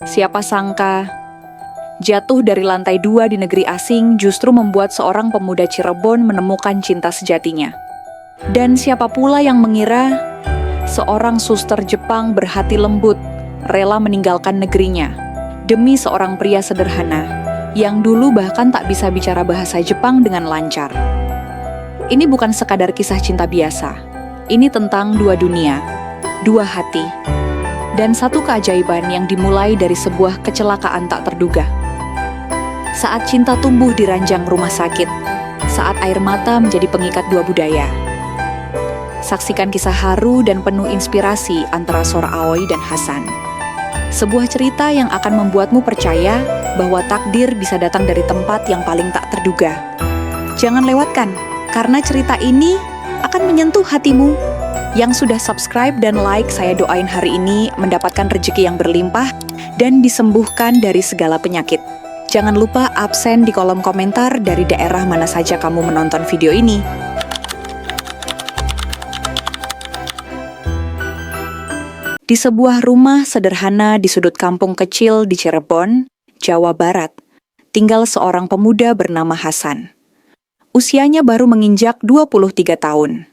Siapa sangka, jatuh dari lantai 2 di negeri asing justru membuat seorang pemuda Cirebon menemukan cinta sejatinya. Dan siapa pula yang mengira seorang suster Jepang berhati lembut rela meninggalkan negerinya demi seorang pria sederhana yang dulu bahkan tak bisa bicara bahasa Jepang dengan lancar. Ini bukan sekadar kisah cinta biasa. Ini tentang dua dunia, dua hati, dan satu keajaiban yang dimulai dari sebuah kecelakaan tak terduga. Saat cinta tumbuh di ranjang rumah sakit, saat air mata menjadi pengikat dua budaya. Saksikan kisah haru dan penuh inspirasi antara Sora Aoi dan Hasan. Sebuah cerita yang akan membuatmu percaya bahwa takdir bisa datang dari tempat yang paling tak terduga. Jangan lewatkan, karena cerita ini akan menyentuh hatimu. Yang sudah subscribe dan like, saya doain hari ini mendapatkan rezeki yang berlimpah dan disembuhkan dari segala penyakit. Jangan lupa absen di kolom komentar dari daerah mana saja kamu menonton video ini. Di sebuah rumah sederhana di sudut kampung kecil di Cirebon, Jawa Barat, tinggal seorang pemuda bernama Hasan. Usianya baru menginjak 23 tahun.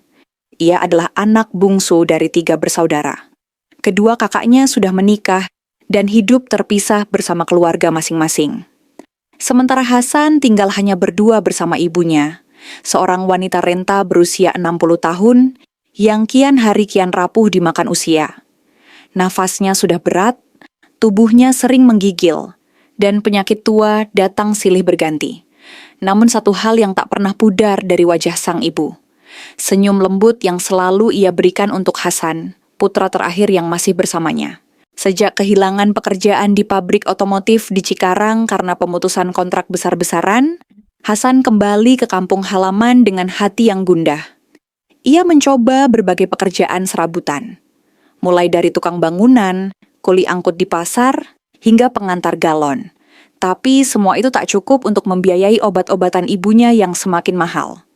Ia adalah anak bungsu dari 3 bersaudara. Kedua kakaknya sudah menikah dan hidup terpisah bersama keluarga masing-masing. Sementara Hasan tinggal hanya berdua bersama ibunya, seorang wanita renta berusia 60 tahun yang kian hari kian rapuh dimakan usia. Nafasnya sudah berat, tubuhnya sering menggigil, dan penyakit tua datang silih berganti. Namun satu hal yang tak pernah pudar dari wajah sang ibu. Senyum lembut yang selalu ia berikan untuk Hasan, putra terakhir yang masih bersamanya. Sejak kehilangan pekerjaan di pabrik otomotif di Cikarang karena pemutusan kontrak besar-besaran, Hasan kembali ke kampung halaman dengan hati yang gundah. Ia mencoba berbagai pekerjaan serabutan, mulai dari tukang bangunan, kuli angkut di pasar, hingga pengantar galon. Tapi semua itu tak cukup untuk membiayai obat-obatan ibunya yang semakin mahal.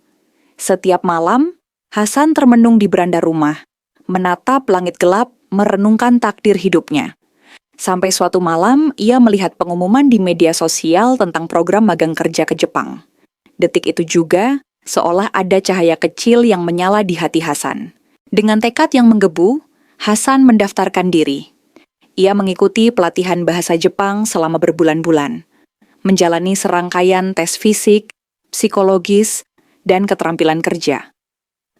Setiap malam, Hasan termenung di beranda rumah, menatap langit gelap, merenungkan takdir hidupnya. Sampai suatu malam, ia melihat pengumuman di media sosial tentang program magang kerja ke Jepang. Detik itu juga, seolah ada cahaya kecil yang menyala di hati Hasan. Dengan tekad yang menggebu, Hasan mendaftarkan diri. Ia mengikuti pelatihan bahasa Jepang selama berbulan-bulan, menjalani serangkaian tes fisik, psikologis, dan keterampilan kerja.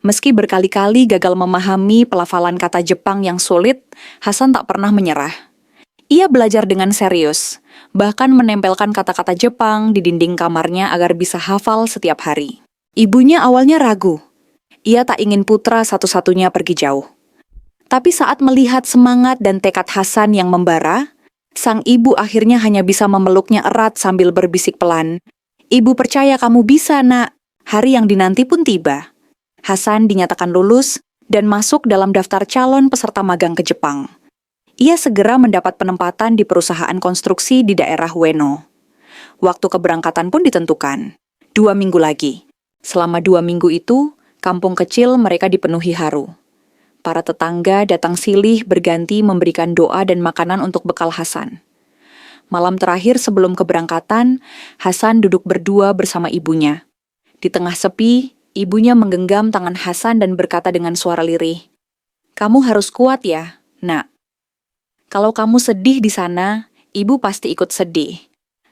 Meski berkali-kali gagal memahami pelafalan kata Jepang yang sulit, Hasan tak pernah menyerah. Ia belajar dengan serius, bahkan menempelkan kata-kata Jepang di dinding kamarnya agar bisa hafal setiap hari. Ibunya awalnya ragu. Ia tak ingin putra satu-satunya pergi jauh. Tapi saat melihat semangat dan tekad Hasan yang membara, sang ibu akhirnya hanya bisa memeluknya erat sambil berbisik pelan. "Ibu percaya kamu bisa, nak." Hari yang dinanti pun tiba. Hasan dinyatakan lulus dan masuk dalam daftar calon peserta magang ke Jepang. Ia segera mendapat penempatan di perusahaan konstruksi di daerah Ueno. Waktu keberangkatan pun ditentukan, 2 minggu lagi. Selama 2 minggu itu, kampung kecil mereka dipenuhi haru. Para tetangga datang silih berganti memberikan doa dan makanan untuk bekal Hasan. Malam terakhir sebelum keberangkatan, Hasan duduk berdua bersama ibunya. Di tengah sepi, ibunya menggenggam tangan Hasan dan berkata dengan suara lirih, "Kamu harus kuat ya, nak. Kalau kamu sedih di sana, ibu pasti ikut sedih.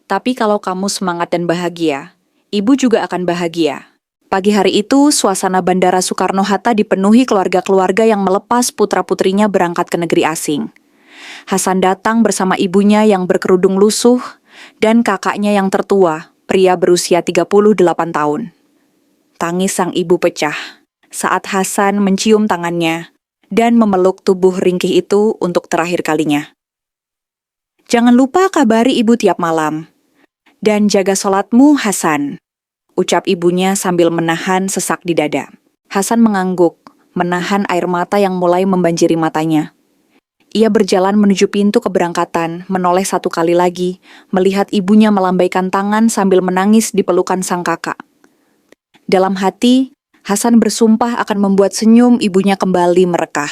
Tapi kalau kamu semangat dan bahagia, ibu juga akan bahagia." Pagi hari itu, suasana Bandara Soekarno-Hatta dipenuhi keluarga-keluarga yang melepas putra-putrinya berangkat ke negeri asing. Hasan datang bersama ibunya yang berkerudung lusuh dan kakaknya yang tertua, pria berusia 38 tahun. Tangis sang ibu pecah saat Hasan mencium tangannya dan memeluk tubuh ringkih itu untuk terakhir kalinya. "Jangan lupa kabari ibu tiap malam. Dan jaga sholatmu, Hasan," ucap ibunya sambil menahan sesak di dada. Hasan mengangguk, menahan air mata yang mulai membanjiri matanya. Ia berjalan menuju pintu keberangkatan, menoleh 1 kali lagi, melihat ibunya melambaikan tangan sambil menangis di pelukan sang kakak. Dalam hati, Hasan bersumpah akan membuat senyum ibunya kembali merekah.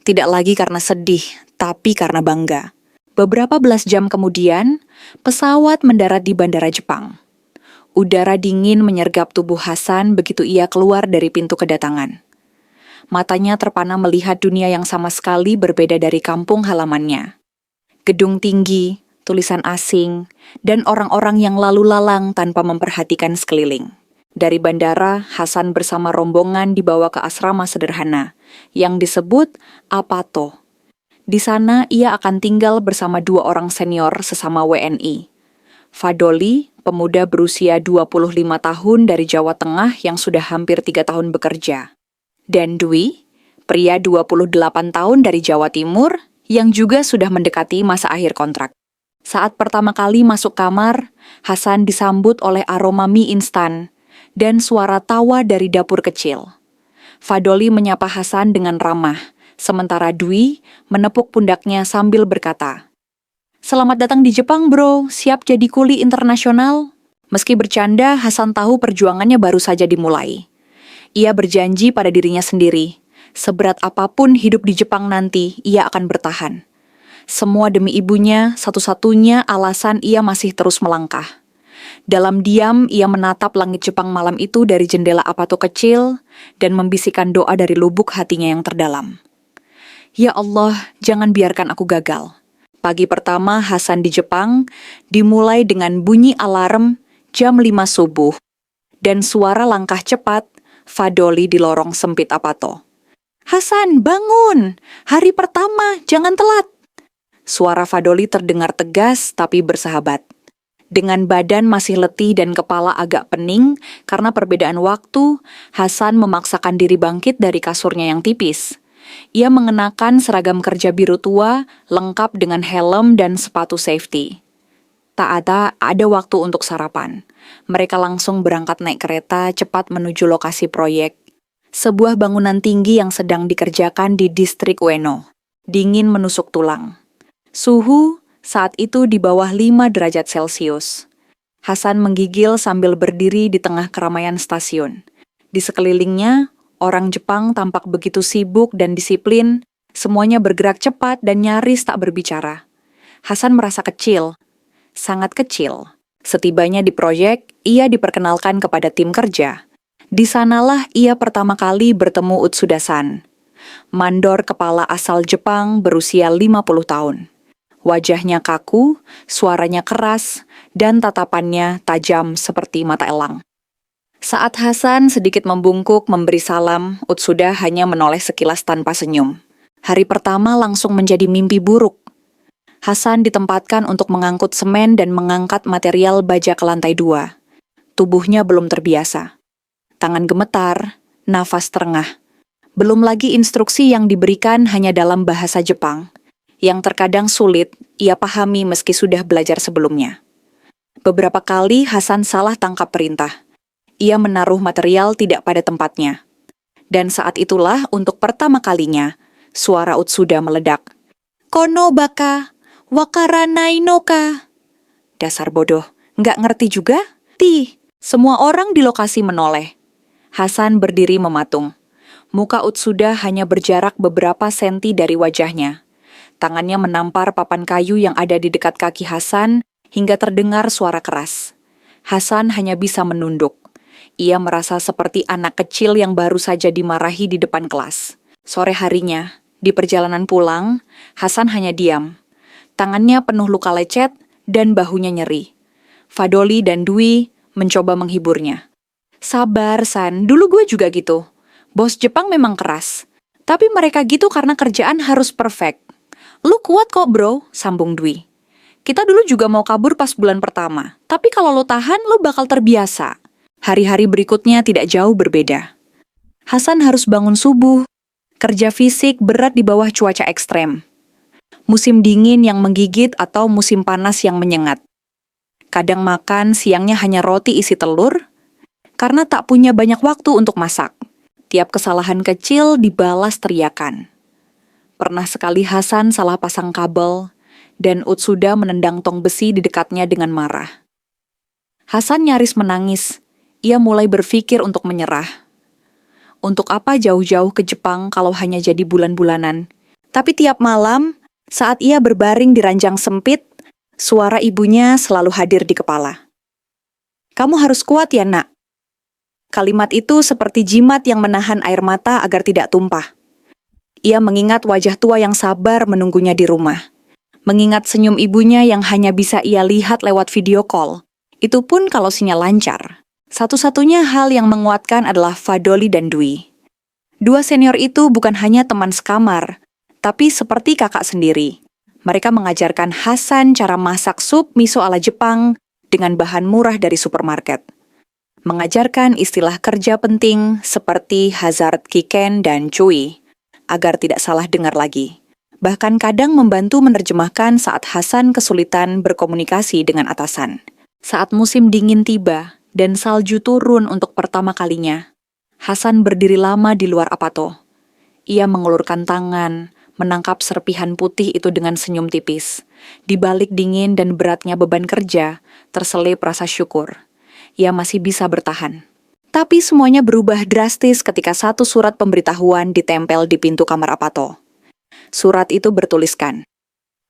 Tidak lagi karena sedih, tapi karena bangga. Beberapa belas jam kemudian, pesawat mendarat di bandara Jepang. Udara dingin menyergap tubuh Hasan begitu ia keluar dari pintu kedatangan. Matanya terpana melihat dunia yang sama sekali berbeda dari kampung halamannya. Gedung tinggi, tulisan asing, dan orang-orang yang lalu lalang tanpa memperhatikan sekeliling. Dari bandara, Hasan bersama rombongan dibawa ke asrama sederhana, yang disebut Apato. Di sana, ia akan tinggal bersama 2 orang senior sesama WNI. Fadoli, pemuda berusia 25 tahun dari Jawa Tengah yang sudah hampir 3 tahun bekerja. Dan Dwi, pria 28 tahun dari Jawa Timur yang juga sudah mendekati masa akhir kontrak. Saat pertama kali masuk kamar, Hasan disambut oleh aroma mie instan dan suara tawa dari dapur kecil. Fadoli menyapa Hasan dengan ramah, sementara Dwi menepuk pundaknya sambil berkata, "Selamat datang di Jepang, bro. Siap jadi kuli internasional?" Meski bercanda, Hasan tahu perjuangannya baru saja dimulai. Ia berjanji pada dirinya sendiri, seberat apapun hidup di Jepang nanti, ia akan bertahan. Semua demi ibunya, satu-satunya alasan ia masih terus melangkah. Dalam diam, ia menatap langit Jepang malam itu dari jendela Apato kecil dan membisikkan doa dari lubuk hatinya yang terdalam. "Ya Allah, jangan biarkan aku gagal." Pagi pertama Hasan di Jepang dimulai dengan bunyi alarm jam 5 subuh dan suara langkah cepat Fadoli di lorong sempit Apato. "Hasan, bangun! Hari pertama, jangan telat!" Suara Fadoli terdengar tegas tapi bersahabat. Dengan badan masih letih dan kepala agak pening karena perbedaan waktu, Hasan memaksakan diri bangkit dari kasurnya yang tipis. Ia mengenakan seragam kerja biru tua, lengkap dengan helm dan sepatu safety. Tak ada waktu untuk sarapan. Mereka langsung berangkat naik kereta cepat menuju lokasi proyek. Sebuah bangunan tinggi yang sedang dikerjakan di distrik Ueno. Dingin menusuk tulang. Suhu saat itu di bawah 5 derajat Celcius. Hasan menggigil sambil berdiri di tengah keramaian stasiun. Di sekelilingnya, orang Jepang tampak begitu sibuk dan disiplin, semuanya bergerak cepat dan nyaris tak berbicara. Hasan merasa kecil, sangat kecil. Setibanya di proyek, ia diperkenalkan kepada tim kerja. Di sanalah ia pertama kali bertemu Utsuda-san, mandor kepala asal Jepang berusia 50 tahun. Wajahnya kaku, suaranya keras, dan tatapannya tajam seperti mata elang. Saat Hasan sedikit membungkuk memberi salam, Utsuda hanya menoleh sekilas tanpa senyum. Hari pertama langsung menjadi mimpi buruk. Hasan ditempatkan untuk mengangkut semen dan mengangkat material baja ke lantai 2. Tubuhnya belum terbiasa. Tangan gemetar, nafas terengah. Belum lagi instruksi yang diberikan hanya dalam bahasa Jepang, yang terkadang sulit ia pahami meski sudah belajar sebelumnya. Beberapa kali Hasan salah tangkap perintah. Ia menaruh material tidak pada tempatnya. Dan saat itulah untuk pertama kalinya, suara Utsuda meledak. "Kono baka, wakaranai no ka?" Dasar bodoh, nggak ngerti juga? Semua orang di lokasi menoleh. Hasan berdiri mematung. Muka Utsuda hanya berjarak beberapa senti dari wajahnya. Tangannya menampar papan kayu yang ada di dekat kaki Hasan hingga terdengar suara keras. Hasan hanya bisa menunduk. Ia merasa seperti anak kecil yang baru saja dimarahi di depan kelas. Sore harinya, di perjalanan pulang, Hasan hanya diam. Tangannya penuh luka lecet dan bahunya nyeri. Fadoli dan Dwi mencoba menghiburnya. "Sabar, San. Dulu gue juga gitu. Bos Jepang memang keras. Tapi mereka gitu karena kerjaan harus perfect. Lu kuat kok, bro," sambung Dwi. "Kita dulu juga mau kabur pas bulan pertama. Tapi kalau lu tahan, lu bakal terbiasa." Hari-hari berikutnya tidak jauh berbeda. Hasan harus bangun subuh, kerja fisik berat di bawah cuaca ekstrem. Musim dingin yang menggigit atau musim panas yang menyengat. Kadang makan siangnya hanya roti isi telur, karena tak punya banyak waktu untuk masak. Tiap kesalahan kecil dibalas teriakan. Pernah sekali Hasan salah pasang kabel, dan Utsuda menendang tong besi di dekatnya dengan marah. Hasan nyaris menangis. Ia mulai berpikir untuk menyerah. Untuk apa jauh-jauh ke Jepang kalau hanya jadi bulan-bulanan? Tapi tiap malam, Saat ia berbaring di ranjang sempit, suara ibunya selalu hadir di kepala. "Kamu harus kuat ya, Nak." Kalimat itu seperti jimat yang menahan air mata agar tidak tumpah. Ia mengingat wajah tua yang sabar menunggunya di rumah. Mengingat senyum ibunya yang hanya bisa ia lihat lewat video call. Itu pun kalau sinyal lancar. Satu-satunya hal yang menguatkan adalah Fadoli dan Dwi. Dua senior itu bukan hanya teman sekamar, tapi seperti kakak sendiri. Mereka mengajarkan Hasan cara masak sup miso ala Jepang dengan bahan murah dari supermarket. Mengajarkan istilah kerja penting seperti hazard kiken dan cui, agar tidak salah dengar lagi. Bahkan kadang membantu menerjemahkan saat Hasan kesulitan berkomunikasi dengan atasan. Saat musim dingin tiba dan salju turun untuk pertama kalinya, Hasan berdiri lama di luar Apato. Ia mengulurkan tangan, menangkap serpihan putih itu dengan senyum tipis. Di balik dingin dan beratnya beban kerja, terselip rasa syukur. Ia masih bisa bertahan. Tapi semuanya berubah drastis ketika satu surat pemberitahuan ditempel di pintu kamar Apato. Surat itu bertuliskan,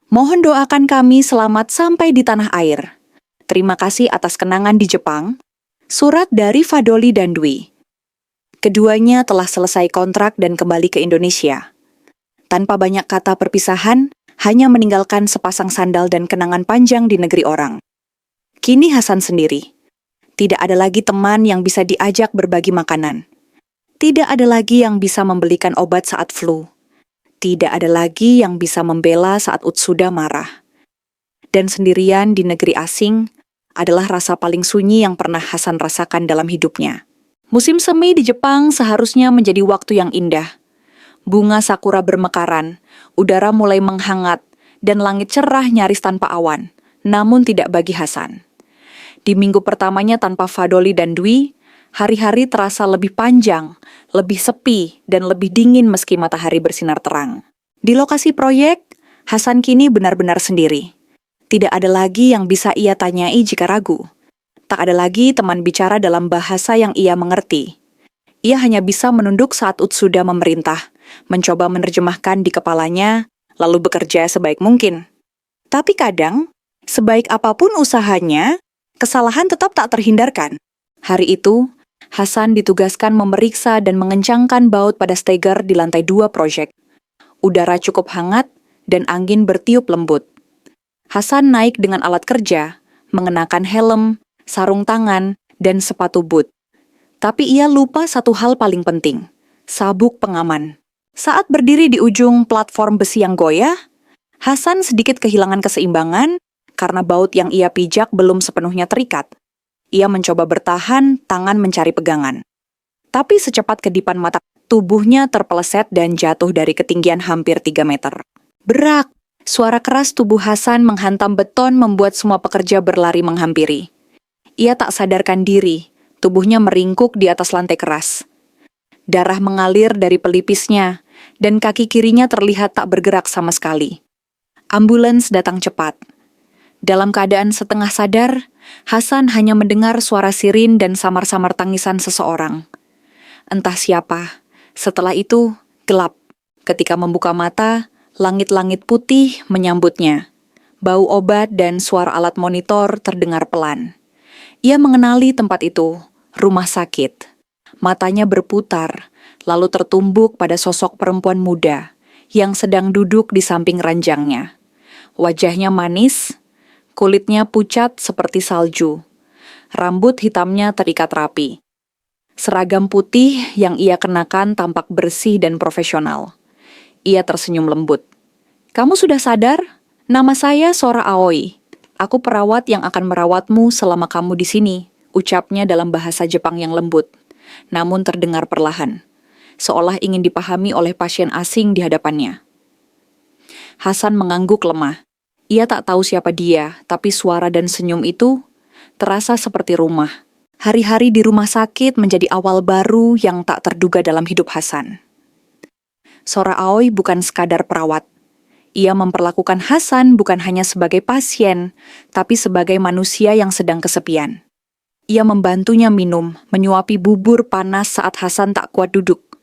"Mohon doakan kami selamat sampai di tanah air. Terima kasih atas kenangan di Jepang. Surat dari Fadoli dan Dwi." Keduanya telah selesai kontrak dan kembali ke Indonesia. Tanpa banyak kata perpisahan, hanya meninggalkan sepasang sandal dan kenangan panjang di negeri orang. Kini Hasan sendiri. Tidak ada lagi teman yang bisa diajak berbagi makanan. Tidak ada lagi yang bisa membelikan obat saat flu. Tidak ada lagi yang bisa membela saat Utsuda marah. Dan sendirian di negeri asing adalah rasa paling sunyi yang pernah Hasan rasakan dalam hidupnya. Musim semi di Jepang seharusnya menjadi waktu yang indah. Bunga sakura bermekaran, udara mulai menghangat, dan langit cerah nyaris tanpa awan, namun tidak bagi Hasan. Di minggu pertamanya tanpa Fadoli dan Dwi, hari-hari terasa lebih panjang, lebih sepi, dan lebih dingin meski matahari bersinar terang. Di lokasi proyek, Hasan kini benar-benar sendiri. Tidak ada lagi yang bisa ia tanyai jika ragu. Tak ada lagi teman bicara dalam bahasa yang ia mengerti. Ia hanya bisa menunduk saat Utsuda memerintah, mencoba menerjemahkan di kepalanya, lalu bekerja sebaik mungkin. Tapi kadang, sebaik apapun usahanya, kesalahan tetap tak terhindarkan. Hari itu, Hasan ditugaskan memeriksa dan mengencangkan baut pada steger di lantai 2 proyek. Udara cukup hangat dan angin bertiup lembut. Hasan naik dengan alat kerja, mengenakan helm, sarung tangan, dan sepatu boot. Tapi ia lupa satu hal paling penting, sabuk pengaman. Saat berdiri di ujung platform besi yang goyah, Hasan sedikit kehilangan keseimbangan karena baut yang ia pijak belum sepenuhnya terikat. Ia mencoba bertahan, tangan mencari pegangan. Tapi secepat kedipan mata, tubuhnya terpeleset dan jatuh dari ketinggian hampir 3 meter. Berak! Suara keras tubuh Hasan menghantam beton membuat semua pekerja berlari menghampiri. Ia tak sadarkan diri, tubuhnya meringkuk di atas lantai keras. Darah mengalir dari pelipisnya, dan kaki kirinya terlihat tak bergerak sama sekali. Ambulans datang cepat. Dalam keadaan setengah sadar, Hasan hanya mendengar suara sirin dan samar-samar tangisan seseorang. Entah siapa. Setelah itu, gelap. Ketika membuka mata, langit-langit putih menyambutnya. Bau obat dan suara alat monitor terdengar pelan. Ia mengenali tempat itu, rumah sakit. Matanya berputar, lalu tertumbuk pada sosok perempuan muda yang sedang duduk di samping ranjangnya. Wajahnya manis, kulitnya pucat seperti salju. Rambut hitamnya terikat rapi. Seragam putih yang ia kenakan tampak bersih dan profesional. Ia tersenyum lembut. "Kamu sudah sadar? Nama saya Sora Aoi. Aku perawat yang akan merawatmu selama kamu di sini," ucapnya dalam bahasa Jepang yang lembut, namun terdengar perlahan, seolah ingin dipahami oleh pasien asing di hadapannya. Hasan mengangguk lemah. Ia tak tahu siapa dia, tapi suara dan senyum itu terasa seperti rumah. Hari-hari di rumah sakit menjadi awal baru yang tak terduga dalam hidup Hasan. Sora Aoi bukan sekadar perawat. Ia memperlakukan Hasan bukan hanya sebagai pasien, tapi sebagai manusia yang sedang kesepian. Ia membantunya minum, menyuapi bubur panas saat Hasan tak kuat duduk.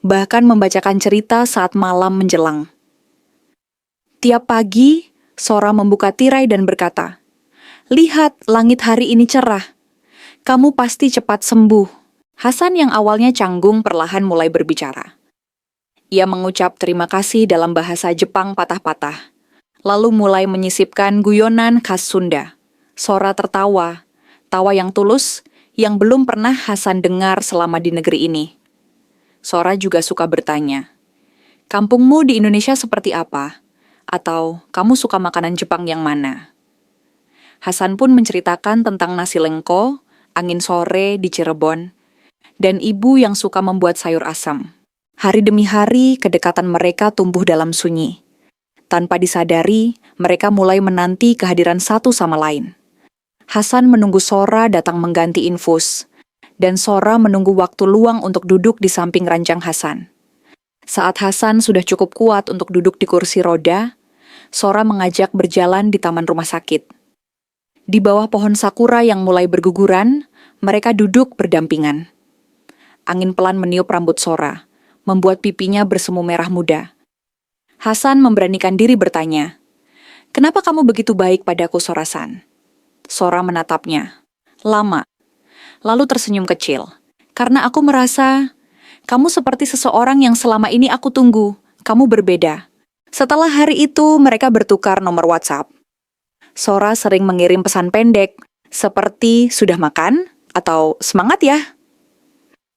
Bahkan membacakan cerita saat malam menjelang. Tiap pagi, Sora membuka tirai dan berkata, "Lihat, langit hari ini cerah. Kamu pasti cepat sembuh." Hasan yang awalnya canggung perlahan mulai berbicara. Ia mengucap terima kasih dalam bahasa Jepang patah-patah, lalu mulai menyisipkan guyonan khas Sunda. Sora tertawa, tawa yang tulus, yang belum pernah Hasan dengar selama di negeri ini. Sora juga suka bertanya, "Kampungmu di Indonesia seperti apa? Atau kamu suka makanan Jepang yang mana?" Hasan pun menceritakan tentang nasi lengko, angin sore di Cirebon, dan ibu yang suka membuat sayur asam. Hari demi hari, kedekatan mereka tumbuh dalam sunyi. Tanpa disadari, mereka mulai menanti kehadiran satu sama lain. Hasan menunggu Sora datang mengganti infus, dan Sora menunggu waktu luang untuk duduk di samping ranjang Hasan. Saat Hasan sudah cukup kuat untuk duduk di kursi roda, Sora mengajak berjalan di taman rumah sakit. Di bawah pohon sakura yang mulai berguguran, mereka duduk berdampingan. Angin pelan meniup rambut Sora, membuat pipinya bersemu merah muda. Hasan memberanikan diri bertanya, "Kenapa kamu begitu baik padaku, Sora-san?" Sora menatapnya, lama, lalu tersenyum kecil. "Karena aku merasa kamu seperti seseorang yang selama ini aku tunggu. Kamu berbeda." Setelah hari itu, mereka bertukar nomor WhatsApp. Sora sering mengirim pesan pendek, seperti "sudah makan?" atau "semangat ya."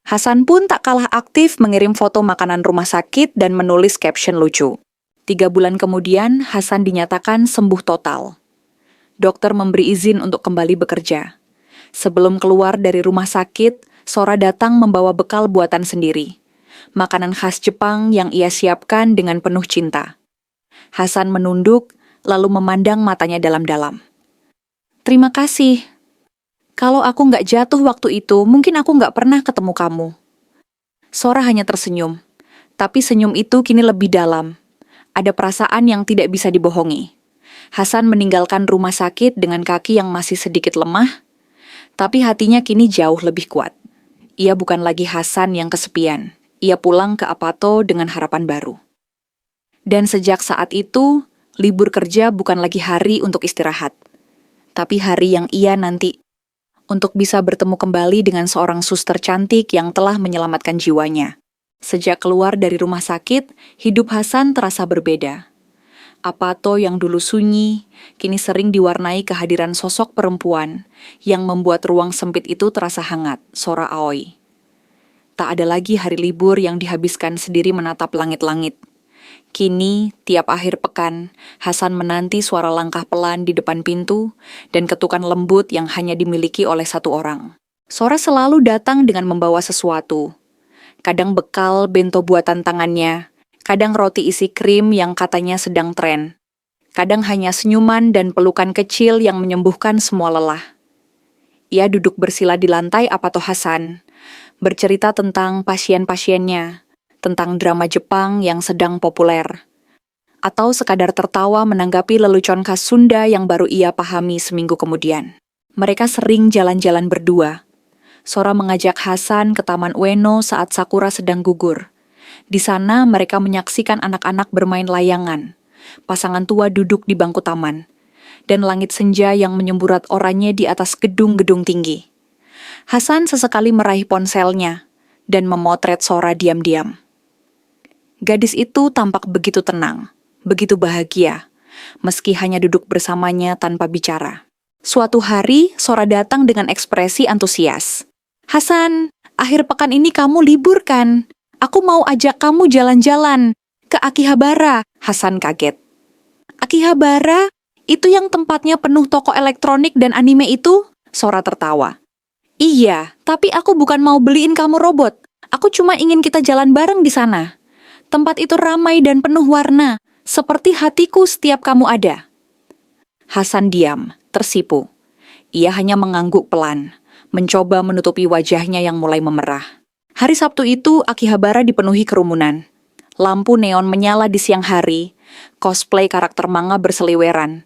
Hasan pun tak kalah aktif mengirim foto makanan rumah sakit dan menulis caption lucu. 3 bulan kemudian, Hasan dinyatakan sembuh total. Dokter memberi izin untuk kembali bekerja. Sebelum keluar dari rumah sakit, Sora datang membawa bekal buatan sendiri. Makanan khas Jepang yang ia siapkan dengan penuh cinta. Hasan menunduk, lalu memandang matanya dalam-dalam. "Terima kasih. Kalau aku nggak jatuh waktu itu, mungkin aku nggak pernah ketemu kamu." Sora hanya tersenyum, tapi senyum itu kini lebih dalam. Ada perasaan yang tidak bisa dibohongi. Hasan meninggalkan rumah sakit dengan kaki yang masih sedikit lemah, tapi hatinya kini jauh lebih kuat. Ia bukan lagi Hasan yang kesepian. Ia pulang ke Apato dengan harapan baru. Dan sejak saat itu, libur kerja bukan lagi hari untuk istirahat, tapi hari yang ia nanti untuk bisa bertemu kembali dengan seorang suster cantik yang telah menyelamatkan jiwanya. Sejak keluar dari rumah sakit, hidup Hasan terasa berbeda. Apato yang dulu sunyi, kini sering diwarnai kehadiran sosok perempuan yang membuat ruang sempit itu terasa hangat, Sora Aoi. Tak ada lagi hari libur yang dihabiskan sendiri menatap langit-langit. Kini, tiap akhir pekan, Hasan menanti suara langkah pelan di depan pintu dan ketukan lembut yang hanya dimiliki oleh satu orang. Sora selalu datang dengan membawa sesuatu. Kadang bekal bento buatan tangannya, kadang roti isi krim yang katanya sedang tren. Kadang hanya senyuman dan pelukan kecil yang menyembuhkan semua lelah. Ia duduk bersila di lantai Apato Hasan, bercerita tentang pasien-pasiennya, tentang drama Jepang yang sedang populer, atau sekadar tertawa menanggapi lelucon khas Sunda yang baru ia pahami seminggu kemudian. Mereka sering jalan-jalan berdua. Sora mengajak Hasan ke Taman Ueno saat sakura sedang gugur. Di sana mereka menyaksikan anak-anak bermain layangan, pasangan tua duduk di bangku taman, dan langit senja yang menyemburat oranye di atas gedung-gedung tinggi. Hasan sesekali meraih ponselnya dan memotret Sora diam-diam. Gadis itu tampak begitu tenang, begitu bahagia, meski hanya duduk bersamanya tanpa bicara. Suatu hari, Sora datang dengan ekspresi antusias. "Hasan, akhir pekan ini kamu libur kan? Aku mau ajak kamu jalan-jalan ke Akihabara." Hasan kaget. "Akihabara? Itu yang tempatnya penuh toko elektronik dan anime itu?" Sora tertawa. "Iya, tapi aku bukan mau beliin kamu robot. Aku cuma ingin kita jalan bareng di sana. Tempat itu ramai dan penuh warna, seperti hatiku setiap kamu ada." Hasan diam, tersipu. Ia hanya mengangguk pelan, mencoba menutupi wajahnya yang mulai memerah. Hari Sabtu itu, Akihabara dipenuhi kerumunan. Lampu neon menyala di siang hari, cosplay karakter manga berseliweran,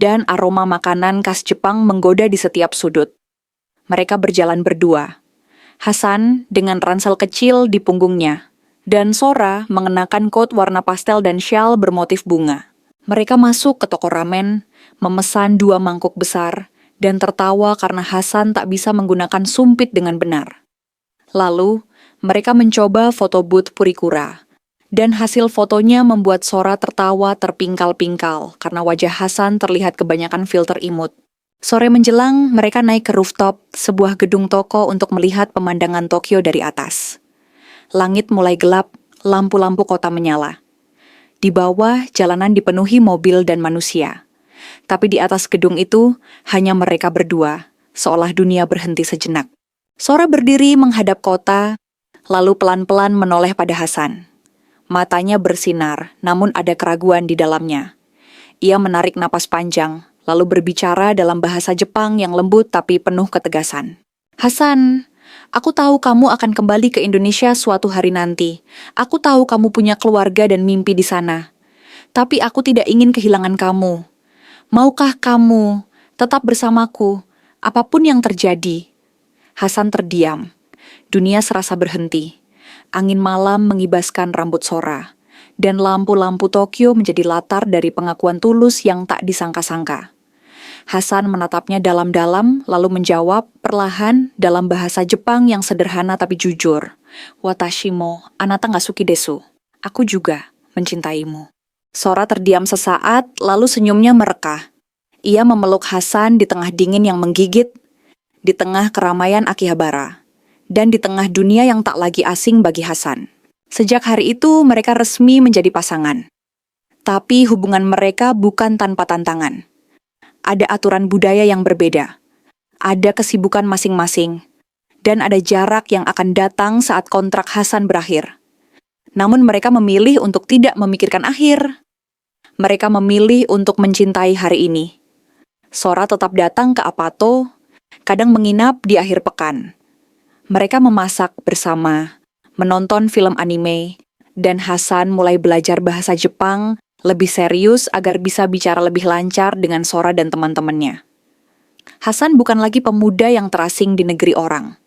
dan aroma makanan khas Jepang menggoda di setiap sudut. Mereka berjalan berdua. Hasan dengan ransel kecil di punggungnya, dan Sora mengenakan coat warna pastel dan syal bermotif bunga. Mereka masuk ke toko ramen, memesan 2 mangkuk besar, dan tertawa karena Hasan tak bisa menggunakan sumpit dengan benar. Lalu, mereka mencoba foto booth Purikura, dan hasil fotonya membuat Sora tertawa terpingkal-pingkal karena wajah Hasan terlihat kebanyakan filter imut. Sore menjelang, mereka naik ke rooftop, sebuah gedung toko untuk melihat pemandangan Tokyo dari atas. Langit mulai gelap, lampu-lampu kota menyala. Di bawah, jalanan dipenuhi mobil dan manusia. Tapi di atas gedung itu, hanya mereka berdua, seolah dunia berhenti sejenak. Sora berdiri menghadap kota, lalu pelan-pelan menoleh pada Hasan. Matanya bersinar, namun ada keraguan di dalamnya. Ia menarik napas panjang, lalu berbicara dalam bahasa Jepang yang lembut tapi penuh ketegasan. Hasan, aku tahu kamu akan kembali ke Indonesia suatu hari nanti. Aku tahu kamu punya keluarga dan mimpi di sana. Tapi aku tidak ingin kehilangan kamu. Maukah kamu tetap bersamaku, apapun yang terjadi? Hasan terdiam. Dunia serasa berhenti. Angin malam mengibaskan rambut Sora, dan lampu-lampu Tokyo menjadi latar dari pengakuan tulus yang tak disangka-sangka. Hasan menatapnya dalam-dalam, lalu menjawab perlahan dalam bahasa Jepang yang sederhana tapi jujur. Watashi mo anata ga suki desu. Aku juga mencintaimu. Sora terdiam sesaat, lalu senyumnya merekah. Ia memeluk Hasan di tengah dingin yang menggigit, di tengah keramaian Akihabara, dan di tengah dunia yang tak lagi asing bagi Hasan. Sejak hari itu, mereka resmi menjadi pasangan. Tapi hubungan mereka bukan tanpa tantangan. Ada aturan budaya yang berbeda, ada kesibukan masing-masing, dan ada jarak yang akan datang saat kontrak Hasan berakhir. Namun mereka memilih untuk tidak memikirkan akhir. Mereka memilih untuk mencintai hari ini. Sora tetap datang ke Apato, kadang menginap di akhir pekan. Mereka memasak bersama, menonton film anime, dan Hasan mulai belajar bahasa Jepang lebih serius agar bisa bicara lebih lancar dengan Sora dan teman-temannya. Hasan bukan lagi pemuda yang terasing di negeri orang.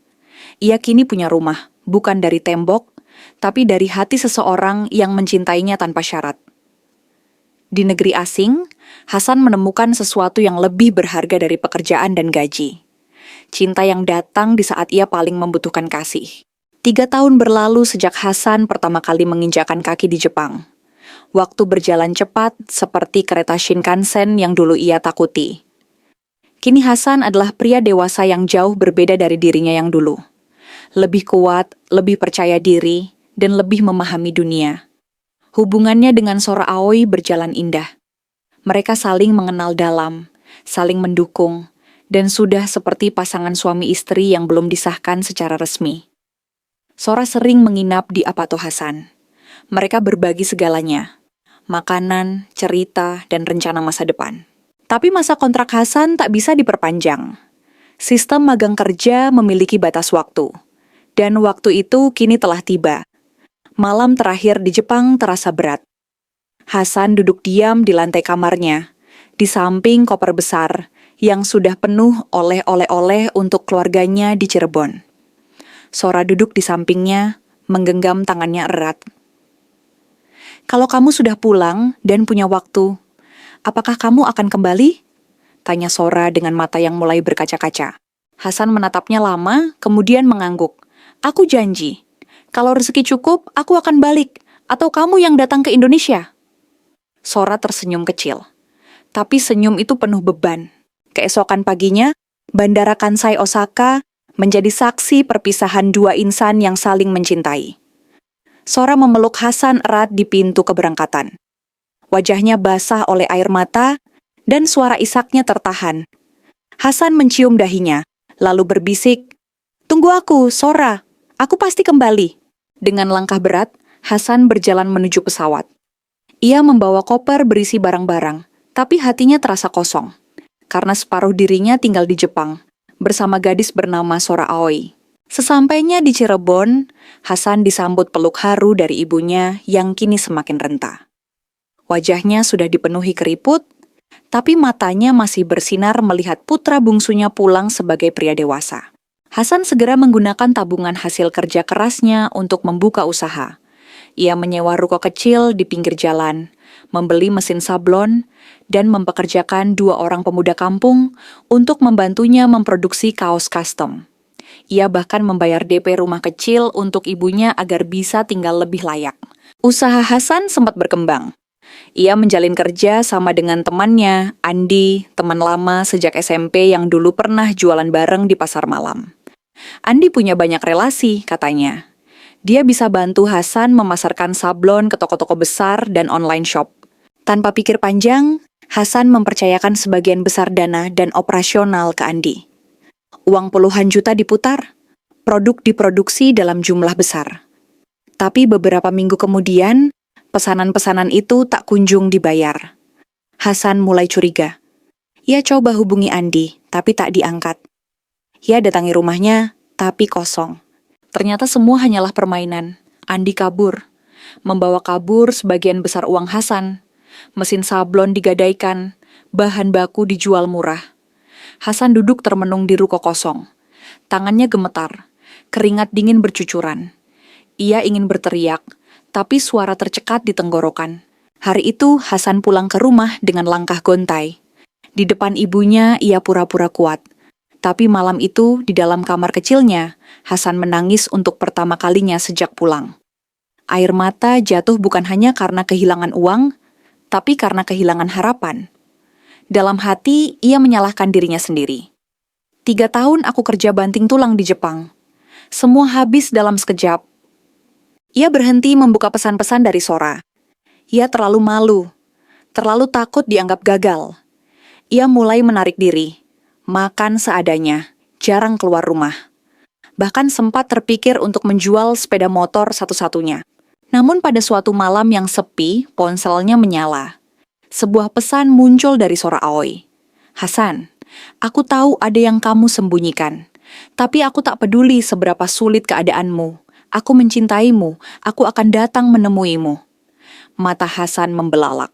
Ia kini punya rumah, bukan dari tembok, tapi dari hati seseorang yang mencintainya tanpa syarat. Di negeri asing, Hasan menemukan sesuatu yang lebih berharga dari pekerjaan dan gaji. Cinta yang datang di saat ia paling membutuhkan kasih. 3 tahun berlalu sejak Hasan pertama kali menginjakan kaki di Jepang. Waktu berjalan cepat seperti kereta Shinkansen yang dulu ia takuti. Kini Hasan adalah pria dewasa yang jauh berbeda dari dirinya yang dulu. Lebih kuat, lebih percaya diri, dan lebih memahami dunia. Hubungannya dengan Sora Aoi berjalan indah. Mereka saling mengenal dalam, saling mendukung, dan sudah seperti pasangan suami istri yang belum disahkan secara resmi. Sora sering menginap di Apato Hasan. Mereka berbagi segalanya, makanan, cerita, dan rencana masa depan. Tapi masa kontrak Hasan tak bisa diperpanjang. Sistem magang kerja memiliki batas waktu, dan waktu itu kini telah tiba. Malam terakhir di Jepang terasa berat. Hasan duduk diam di lantai kamarnya, di samping koper besar yang sudah penuh oleh oleh-oleh untuk keluarganya di Cirebon. Sora duduk di sampingnya, menggenggam tangannya erat. Kalau kamu sudah pulang dan punya waktu, apakah kamu akan kembali? Tanya Sora dengan mata yang mulai berkaca-kaca. Hasan menatapnya lama, kemudian mengangguk. Aku janji, kalau rezeki cukup, aku akan balik, atau kamu yang datang ke Indonesia. Sora tersenyum kecil, tapi senyum itu penuh beban. Keesokan paginya, Bandara Kansai Osaka menjadi saksi perpisahan 2 insan yang saling mencintai. Sora memeluk Hasan erat di pintu keberangkatan. Wajahnya basah oleh air mata, dan suara isaknya tertahan. Hasan mencium dahinya, lalu berbisik, "Tunggu aku, Sora, aku pasti kembali." Dengan langkah berat, Hasan berjalan menuju pesawat. Ia membawa koper berisi barang-barang, tapi hatinya terasa kosong, karena separuh dirinya tinggal di Jepang, bersama gadis bernama Sora Aoi. Sesampainya di Cirebon, Hasan disambut peluk haru dari ibunya yang kini semakin renta. Wajahnya sudah dipenuhi keriput, tapi matanya masih bersinar melihat putra bungsunya pulang sebagai pria dewasa. Hasan segera menggunakan tabungan hasil kerja kerasnya untuk membuka usaha. Ia menyewa ruko kecil di pinggir jalan, membeli mesin sablon, dan mempekerjakan 2 orang pemuda kampung untuk membantunya memproduksi kaos custom. Ia bahkan membayar DP rumah kecil untuk ibunya agar bisa tinggal lebih layak. Usaha Hasan sempat berkembang. Ia menjalin kerja sama dengan temannya, Andi, teman lama sejak SMP yang dulu pernah jualan bareng di pasar malam. Andi punya banyak relasi, katanya. Dia bisa bantu Hasan memasarkan sablon ke toko-toko besar dan online shop. Tanpa pikir panjang, Hasan mempercayakan sebagian besar dana dan operasional ke Andi. Uang puluhan juta diputar, produk diproduksi dalam jumlah besar. Tapi beberapa minggu kemudian, pesanan-pesanan itu tak kunjung dibayar. Hasan mulai curiga. Ia coba hubungi Andi, tapi tak diangkat. Ia datangi rumahnya, tapi kosong. Ternyata semua hanyalah permainan. Andi kabur, membawa kabur sebagian besar uang Hasan. Mesin sablon digadaikan, bahan baku dijual murah. Hasan duduk termenung di ruko kosong. Tangannya gemetar, keringat dingin bercucuran. Ia ingin berteriak, tapi suara tercekat di tenggorokan. Hari itu Hasan pulang ke rumah dengan langkah gontai. Di depan ibunya ia pura-pura kuat. Tapi malam itu di dalam kamar kecilnya, Hasan menangis untuk pertama kalinya sejak pulang. Air mata jatuh bukan hanya karena kehilangan uang, tapi karena kehilangan harapan. Dalam hati, ia menyalahkan dirinya sendiri. 3 tahun aku kerja banting tulang di Jepang. Semua habis dalam sekejap. Ia berhenti membuka pesan-pesan dari Sora. Ia terlalu malu, terlalu takut dianggap gagal. Ia mulai menarik diri, makan seadanya, jarang keluar rumah. Bahkan sempat terpikir untuk menjual sepeda motor satu-satunya. Namun pada suatu malam yang sepi, ponselnya menyala. Sebuah pesan muncul dari Sora Aoi. Hasan, aku tahu ada yang kamu sembunyikan. Tapi aku tak peduli seberapa sulit keadaanmu. Aku mencintaimu, aku akan datang menemuimu. Mata Hasan membelalak.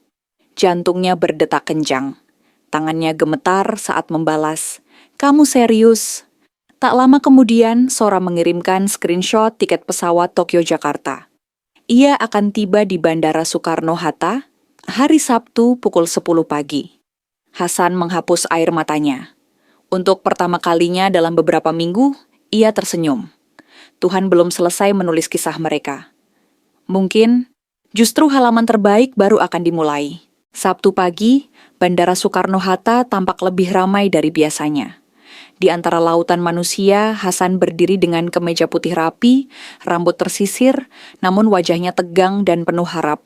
Jantungnya berdetak kencang. Tangannya gemetar saat membalas. Kamu serius? Tak lama kemudian, Sora mengirimkan screenshot tiket pesawat Tokyo-Jakarta. Ia akan tiba di Bandara Soekarno-Hatta hari Sabtu pukul 10 pagi. Hasan menghapus air matanya. Untuk pertama kalinya dalam beberapa minggu, ia tersenyum. Tuhan belum selesai menulis kisah mereka. Mungkin, justru halaman terbaik baru akan dimulai. Sabtu pagi, Bandara Soekarno-Hatta tampak lebih ramai dari biasanya. Di antara lautan manusia, Hasan berdiri dengan kemeja putih rapi, rambut tersisir, namun wajahnya tegang dan penuh harap.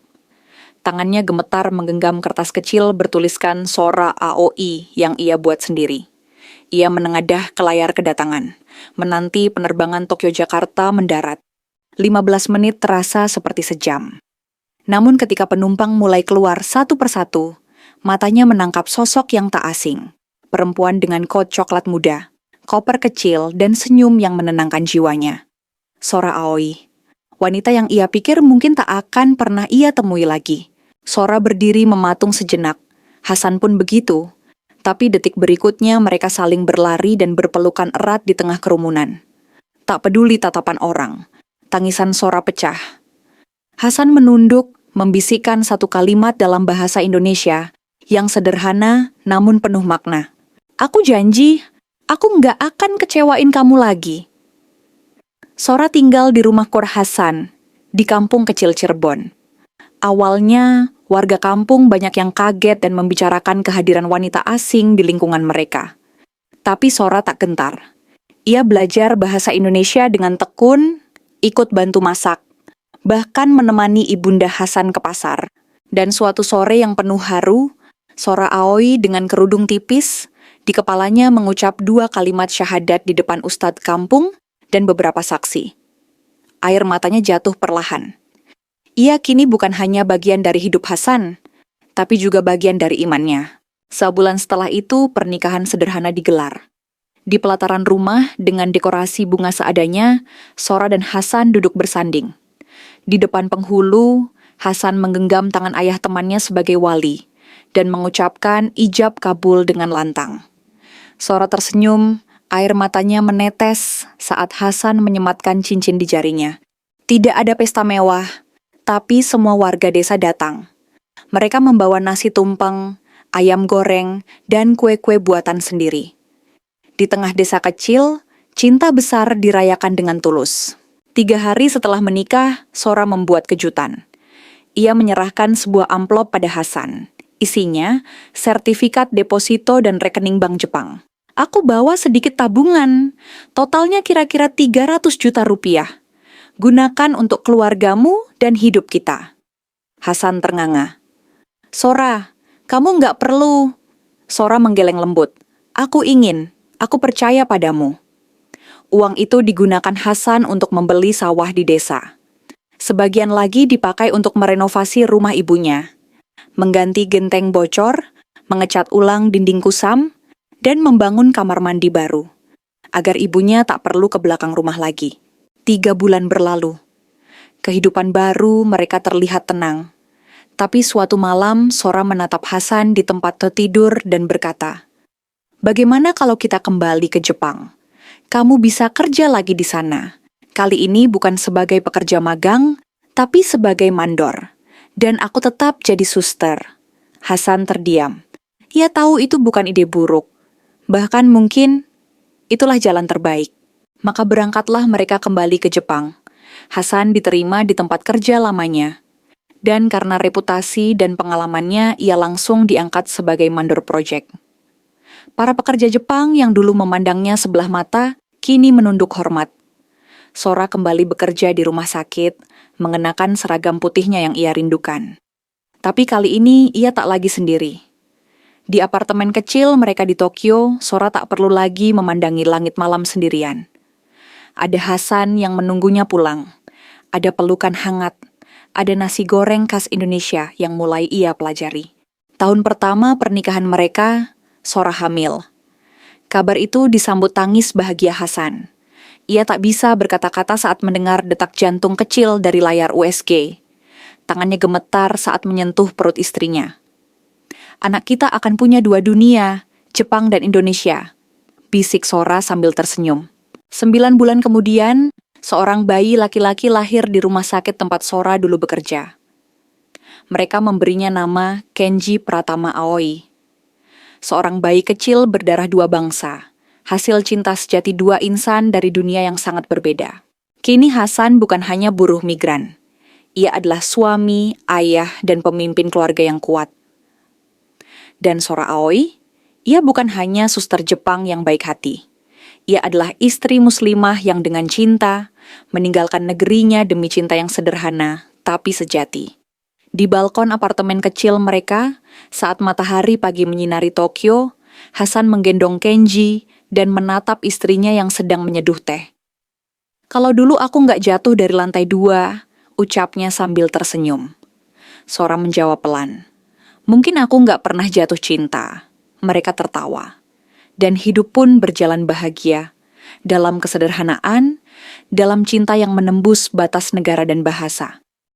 Tangannya gemetar menggenggam kertas kecil bertuliskan Sora Aoi yang ia buat sendiri. Ia menengadah ke layar kedatangan, menanti penerbangan Tokyo-Jakarta mendarat. 15 menit terasa seperti sejam. Namun ketika penumpang mulai keluar satu persatu, matanya menangkap sosok yang tak asing. Perempuan dengan kot coklat muda, koper kecil dan senyum yang menenangkan jiwanya. Sora Aoi. Wanita yang ia pikir mungkin tak akan pernah ia temui lagi. Sora berdiri mematung sejenak. Hasan pun begitu. Tapi detik berikutnya mereka saling berlari dan berpelukan erat di tengah kerumunan. Tak peduli tatapan orang. Tangisan Sora pecah. Hasan menunduk, membisikkan satu kalimat dalam bahasa Indonesia yang sederhana namun penuh makna. Aku janji, aku nggak akan kecewain kamu lagi. Sora tinggal di rumah Kur Hasan, di kampung kecil Cirebon. Awalnya, warga kampung banyak yang kaget dan membicarakan kehadiran wanita asing di lingkungan mereka. Tapi Sora tak gentar. Ia belajar bahasa Indonesia dengan tekun, ikut bantu masak, bahkan menemani ibunda Hasan ke pasar. Dan suatu sore yang penuh haru, Sora Aoi dengan kerudung tipis, di kepalanya mengucap 2 kalimat syahadat di depan ustadz kampung dan beberapa saksi. Air matanya jatuh perlahan. Ia kini bukan hanya bagian dari hidup Hasan, tapi juga bagian dari imannya. Sebulan setelah itu, pernikahan sederhana digelar. Di pelataran rumah, dengan dekorasi bunga seadanya, Sora dan Hasan duduk bersanding. Di depan penghulu, Hasan menggenggam tangan ayah temannya sebagai wali, dan mengucapkan ijab kabul dengan lantang. Sora tersenyum, air matanya menetes saat Hasan menyematkan cincin di jarinya. Tidak ada pesta mewah, tapi semua warga desa datang. Mereka membawa nasi tumpeng, ayam goreng, dan kue-kue buatan sendiri. Di tengah desa kecil, cinta besar dirayakan dengan tulus. 3 hari setelah menikah, Sora membuat kejutan. Ia menyerahkan sebuah amplop pada Hasan. Isinya, sertifikat deposito dan rekening bank Jepang. Aku bawa sedikit tabungan, totalnya kira-kira 300 juta rupiah. Gunakan untuk keluargamu dan hidup kita. Hasan ternganga. Sora, kamu nggak perlu. Sora menggeleng lembut. Aku ingin, aku percaya padamu. Uang itu digunakan Hasan untuk membeli sawah di desa. Sebagian lagi dipakai untuk merenovasi rumah ibunya. Mengganti genteng bocor, mengecat ulang dinding kusam, dan membangun kamar mandi baru, agar ibunya tak perlu ke belakang rumah lagi. 3 bulan berlalu. Kehidupan baru mereka terlihat tenang. Tapi suatu malam, Sora menatap Hasan di tempat tertidur dan berkata, "Bagaimana kalau kita kembali ke Jepang? Kamu bisa kerja lagi di sana. Kali ini bukan sebagai pekerja magang, tapi sebagai mandor. Dan aku tetap jadi suster." Hasan terdiam. Ia tahu itu bukan ide buruk. Bahkan mungkin itulah jalan terbaik. Maka berangkatlah mereka kembali ke Jepang. Hasan diterima di tempat kerja lamanya. Dan karena reputasi dan pengalamannya, ia langsung diangkat sebagai mandor proyek. Para pekerja Jepang yang dulu memandangnya sebelah mata, kini menunduk hormat. Sora kembali bekerja di rumah sakit, mengenakan seragam putihnya yang ia rindukan. Tapi kali ini ia tak lagi sendiri. Di apartemen kecil mereka di Tokyo, Sora tak perlu lagi memandangi langit malam sendirian. Ada Hasan yang menunggunya pulang. Ada pelukan hangat. Ada nasi goreng khas Indonesia yang mulai ia pelajari. Tahun pertama pernikahan mereka, Sora hamil. Kabar itu disambut tangis bahagia Hasan. Ia tak bisa berkata-kata saat mendengar detak jantung kecil dari layar USG. Tangannya gemetar saat menyentuh perut istrinya. Anak kita akan punya 2 dunia, Jepang dan Indonesia, bisik Sora sambil tersenyum. 9 bulan kemudian, seorang bayi laki-laki lahir di rumah sakit tempat Sora dulu bekerja. Mereka memberinya nama Kenji Pratama Aoi. Seorang bayi kecil berdarah 2 bangsa, hasil cinta sejati 2 insan dari dunia yang sangat berbeda. Kini Hasan bukan hanya buruh migran. Ia adalah suami, ayah, dan pemimpin keluarga yang kuat. Dan Sora Aoi, ia bukan hanya suster Jepang yang baik hati. Ia adalah istri muslimah yang dengan cinta, meninggalkan negerinya demi cinta yang sederhana, tapi sejati. Di balkon apartemen kecil mereka, saat matahari pagi menyinari Tokyo, Hasan menggendong Kenji dan menatap istrinya yang sedang menyeduh teh. "Kalau dulu aku nggak jatuh dari lantai 2, ucapnya sambil tersenyum. Sora menjawab pelan. Mungkin aku nggak pernah jatuh cinta. Mereka tertawa. Dan hidup pun berjalan bahagia. Dalam kesederhanaan, dalam cinta yang menembus batas negara dan bahasa.